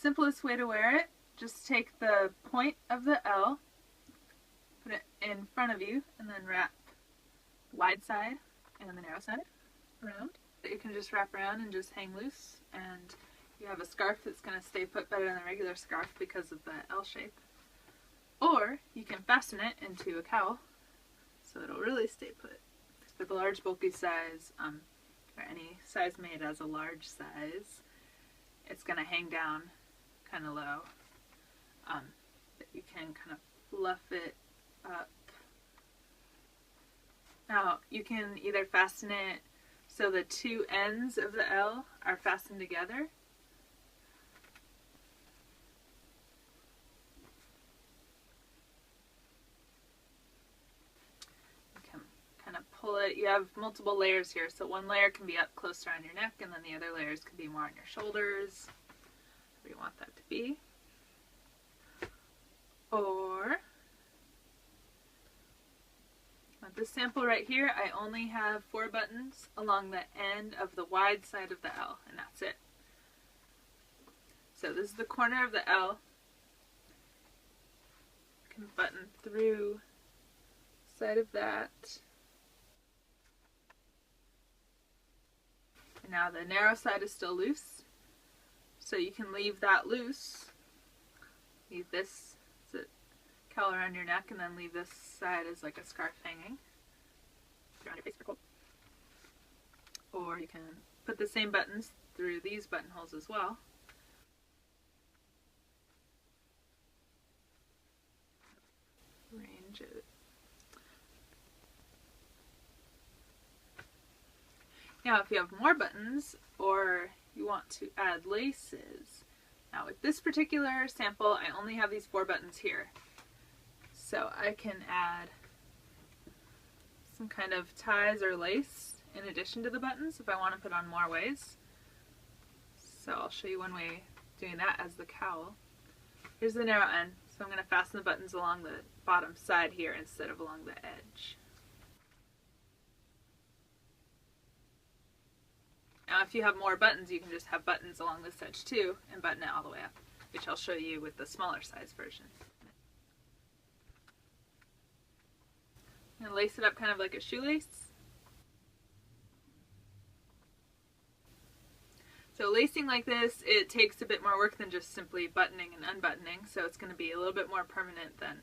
simplest way to wear it, just take the point of the L, put it in front of you, and then wrap the wide side and the narrow side around. You can just wrap around and just hang loose, and you have a scarf that's going to stay put better than a regular scarf because of the L shape. Or you can fasten it into a cowl so it'll really stay put. For the large bulky size, or any size made as a large size, it's going to hang down kind of low. But you can kind of fluff it up. Now you can either fasten it so the two ends of the L are fastened together, pull it. You have multiple layers here, so one layer can be up close around your neck, and then the other layers can be more on your shoulders, where you want that to be. Or, with this sample right here, I only have 4 buttons along the end of the wide side of the L, and that's it. So this is the corner of the L. You can button through the side of that. And now the narrow side is still loose, so you can leave that loose. Leave this as a cowl around your neck, and then leave this side as like a scarf hanging around your face for cold. Or you can put the same buttons through these buttonholes as well. Arrange it. Now if you have more buttons or you want to add laces, now with this particular sample I only have these 4 buttons here. So I can add some kind of ties or lace in addition to the buttons if I want to put on more ways. So I'll show you one way of doing that as the cowl. Here's the narrow end, so I'm going to fasten the buttons along the bottom side here instead of along the edge. Now if you have more buttons, you can just have buttons along this edge too and button it all the way up, which I'll show you with the smaller size version. I'm going to lace it up kind of like a shoelace. So lacing like this, it takes a bit more work than just simply buttoning and unbuttoning, so it's going to be a little bit more permanent than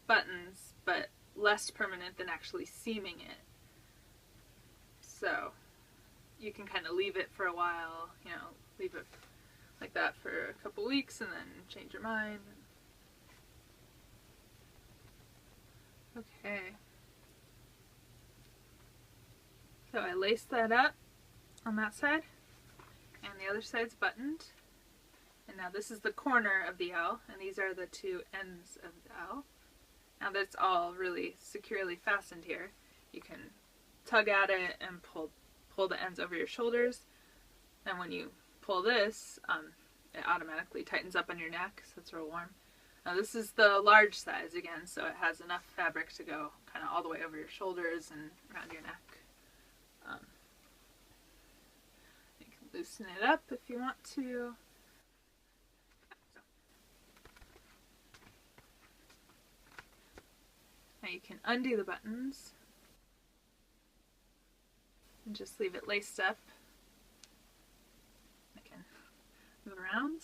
buttons, but less permanent than actually seaming it. So you can kind of leave it for a while, you know, leave it like that for a couple weeks and then change your mind. Okay. So I laced that up on that side, and the other side's buttoned. And now this is the corner of the L, and these are the 2 ends of the L. Now that's all really securely fastened here. You can tug at it and pull the ends over your shoulders, and when you pull this, it automatically tightens up on your neck, so it's real warm. Now this is the large size again, so it has enough fabric to go kind of all the way over your shoulders and around your neck. You can loosen it up if you want to. Now you can undo the buttons and just leave it laced up. I can move around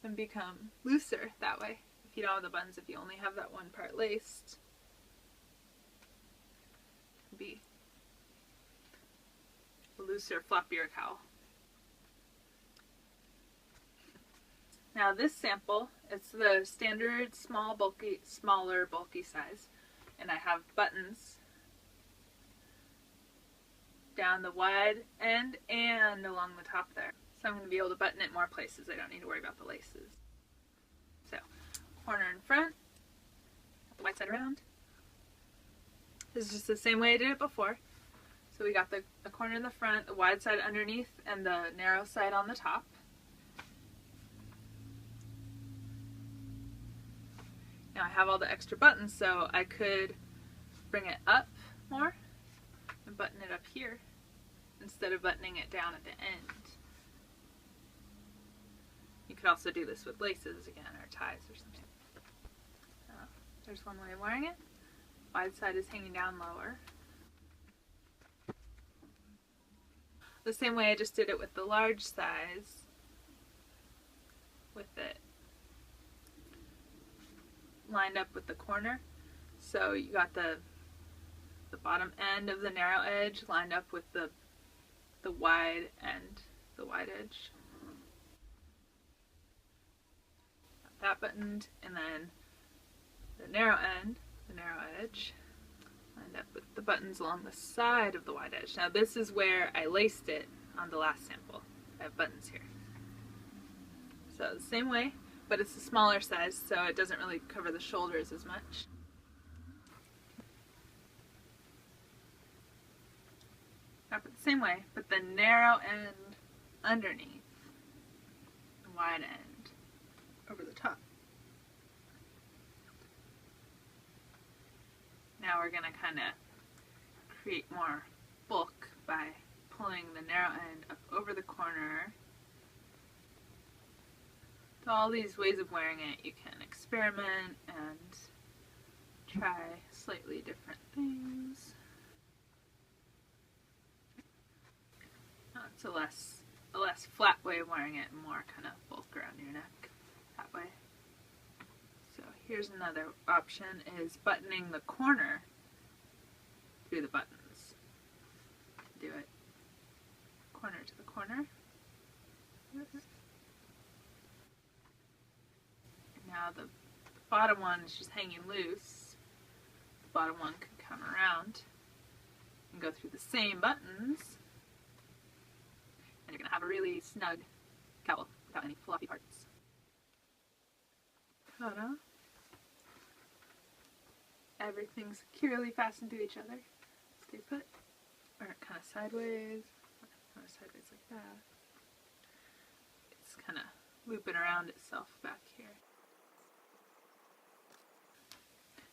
and become looser that way. If you don't have the buttons, if you only have that one part laced, it can be a looser, floppier cowl. Now this sample, it's the standard smaller bulky size, and I have buttons down the wide end and along the top there. So I'm going to be able to button it more places. I don't need to worry about the laces. So, corner in front, the wide side around. This is just the same way I did it before. So we got the corner in the front, the wide side underneath, and the narrow side on the top. Now I have all the extra buttons, so I could bring it up more and button it up here instead of buttoning it down at the end. You could also do this with laces again, or ties or something. So there's one way of wearing it. Wide side is hanging down lower. The same way I just did it with the large size, with it lined up with the corner. So you got the bottom end of the narrow edge lined up with the wide end, the wide edge. Got that buttoned, and then the narrow end, the narrow edge, lined up with the buttons along the side of the wide edge. Now this is where I laced it on the last sample. I have buttons here. So the same way, but it's a smaller size, so it doesn't really cover the shoulders as much. Wrap it the same way, but the narrow end underneath, the wide end over the top. Now we're going to kind of create more bulk by pulling the narrow end up over the corner. So all these ways of wearing it, you can experiment and try slightly different things. It's a less flat way of wearing it, and more kind of bulk around your neck that way. So here's another option, is buttoning the corner through the buttons. Do it corner to the corner. And now the bottom one is just hanging loose. The bottom one can come around and go through the same buttons. And you're going to have a really snug cowl without any floppy parts. Ta-da! Everything's securely fastened to each other. Stay put. Or kind of sideways. Kind of sideways like that. It's kind of looping around itself back here.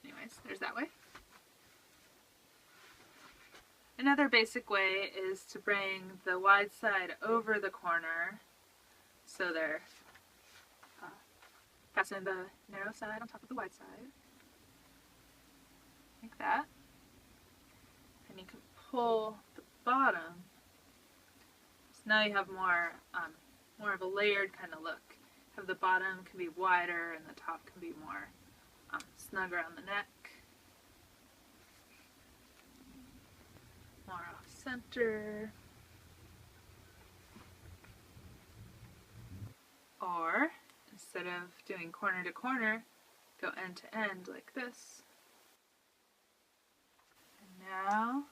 Anyways, there's that way. Another basic way is to bring the wide side over the corner, so they're fastening the narrow side on top of the wide side, like that. And you can pull the bottom, so now you have more of a layered kind of look. Have the bottom can be wider and the top can be more snug around the neck. More off center. Or instead of doing corner to corner, go end to end like this. And now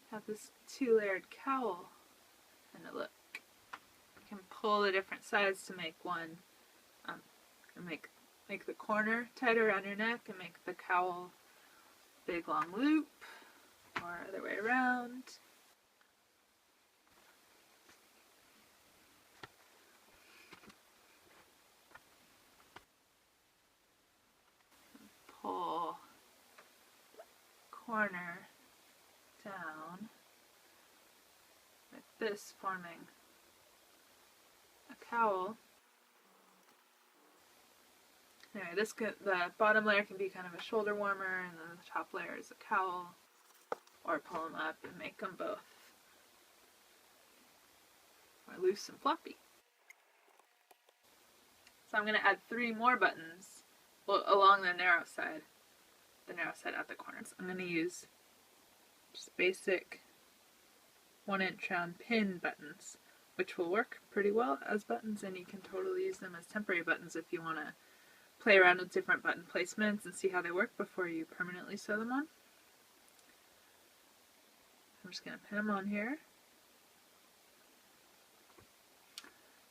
have this two-layered cowl and a look. You can pull the different sides to make one, and make the corner tighter around your neck and make the cowl big long loop. Or other way around. Pull corner down with this forming a cowl. Anyway, the bottom layer can be kind of a shoulder warmer, and then the top layer is a cowl. Or pull them up and make them both more loose and floppy. So I'm going to add 3 more buttons along the narrow side at the corners. I'm going to use just basic 1-inch round pin buttons, which will work pretty well as buttons, and you can totally use them as temporary buttons if you want to play around with different button placements and see how they work before you permanently sew them on. I'm just going to pin them on here.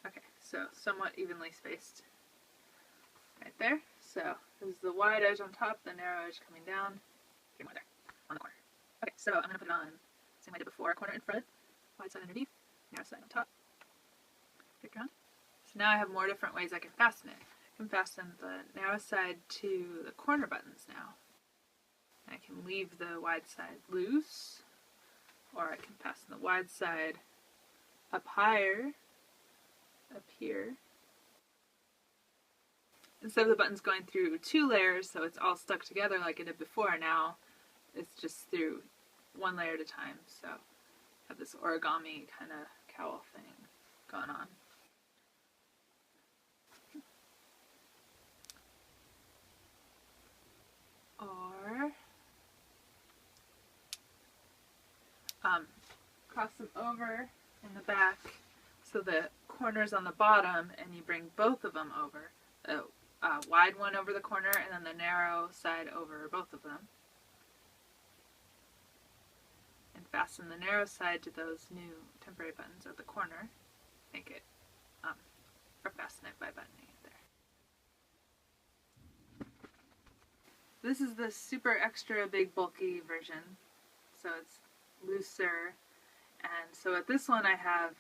Okay, so somewhat evenly spaced right there. So this is the wide edge on top, the narrow edge coming down. 3 more there on the corner. Okay, so I'm going to put it on same way I did before, corner in front, wide side underneath, narrow side on top. Pick around. So now I have more different ways I can fasten it. I can fasten the narrow side to the corner buttons now. I can leave the wide side loose. Or I can fasten the wide side up higher, up here. instead of the buttons going through 2 layers, so it's all stuck together like it did before, now it's just through 1 layer at a time. So I have this origami kind of cowl thing going on. Or cross them over in the back so the corner's on the bottom, and you bring both of them over. The wide one over the corner and then the narrow side over both of them. And fasten the narrow side to those new temporary buttons at the corner. Make it, or fasten it by buttoning it there. This is the super extra big bulky version, so it's looser. And so at this one I have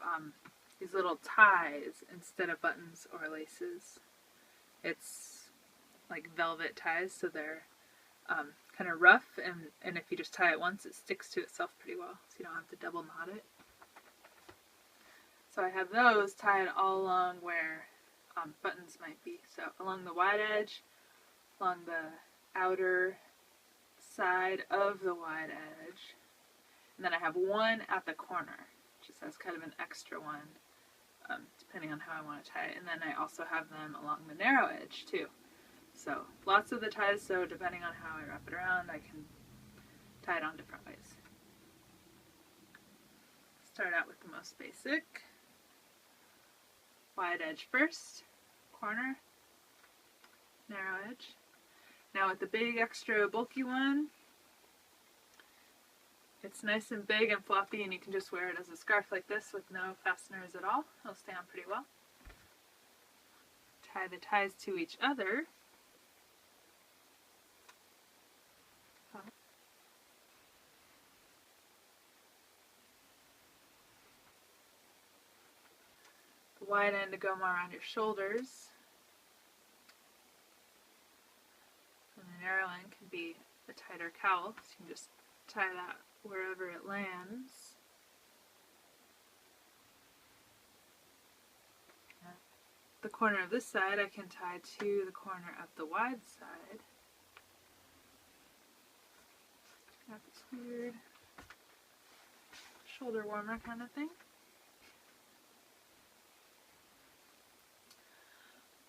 these little ties instead of buttons or laces. It's like velvet ties, so they're kind of rough, and if you just tie it once, it sticks to itself pretty well, so you don't have to double knot it. So I have those tied all along where buttons might be. So along the wide edge, along the outer side of the wide edge, and then I have one at the corner, just as kind of an extra one, depending on how I want to tie it. And then I also have them along the narrow edge too. So lots of the ties, so depending on how I wrap it around, I can tie it on different ways. Start out with the most basic. Wide edge first, corner, narrow edge. Now with the big extra bulky one, it's nice and big and floppy, and you can just wear it as a scarf like this with no fasteners at all. It'll stay on pretty well. Tie the ties to each other. The wide end to go more around your shoulders. And the narrow end can be a tighter cowl, so you can just tie that wherever it lands. The corner of this side I can tie to the corner of the wide side. Got this weird shoulder warmer kind of thing.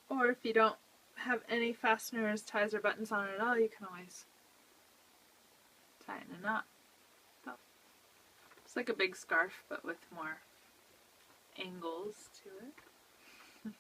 Or if you don't have any fasteners, ties, or buttons on it at all, you can always tie it in a knot. It's like a big scarf, but with more angles to it.